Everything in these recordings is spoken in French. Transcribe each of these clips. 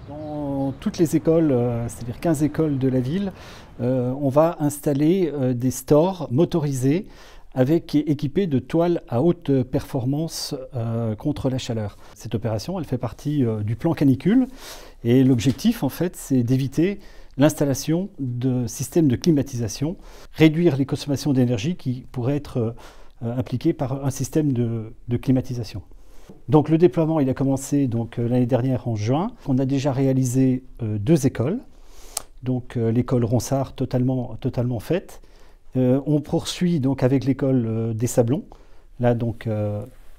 Dans toutes les écoles, c'est-à-dire 15 écoles de la ville, on va installer des stores motorisés équipés de toiles à haute performance contre la chaleur. Cette opération, elle fait partie du plan canicule et l'objectif, en fait, c'est d'éviter l'installation de systèmes de climatisation, réduire les consommations d'énergie qui pourraient être impliquées par un système de climatisation. Donc le déploiement il a commencé l'année dernière en juin. On a déjà réalisé 2 écoles, donc l'école Ronsard totalement faite. On poursuit donc avec l'école des Sablons, là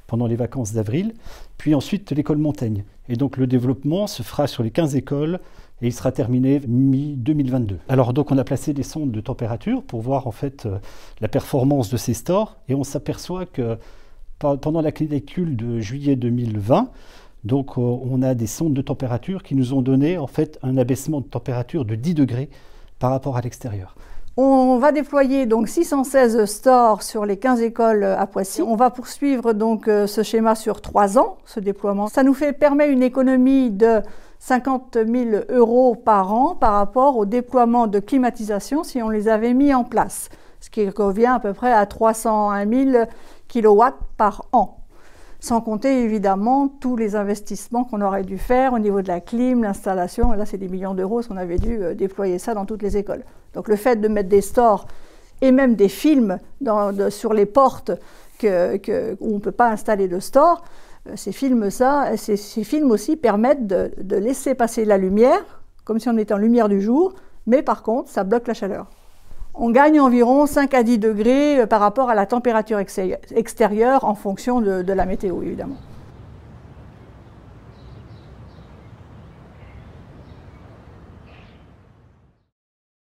pendant les vacances d'avril, puis ensuite l'école Montaigne. Et donc le développement se fera sur les 15 écoles et il sera terminé mi-2022. Alors donc on a placé des sondes de température pour voir en fait la performance de ces stores et on s'aperçoit que pendant la canicule de juillet 2020, donc on a des sondes de température qui nous ont donné en fait un abaissement de température de 10 degrés par rapport à l'extérieur. On va déployer donc 616 stores sur les 15 écoles à Poissy. On va poursuivre donc ce schéma sur 3 ans, ce déploiement. Ça nous permet une économie de 50 000 € par an par rapport au déploiement de climatisation si on les avait mis en place, ce qui revient à peu près à 301 000 kW par an. Sans compter évidemment tous les investissements qu'on aurait dû faire au niveau de la clim, l'installation, et là c'est des millions d'euros parce qu'on avait dû déployer ça dans toutes les écoles. Donc le fait de mettre des stores et même des films sur les portes où on ne peut pas installer de store, ces films aussi permettent de laisser passer la lumière, comme si on était en lumière du jour, mais par contre ça bloque la chaleur. On gagne environ 5 à 10 degrés par rapport à la température extérieure en fonction de la météo, évidemment.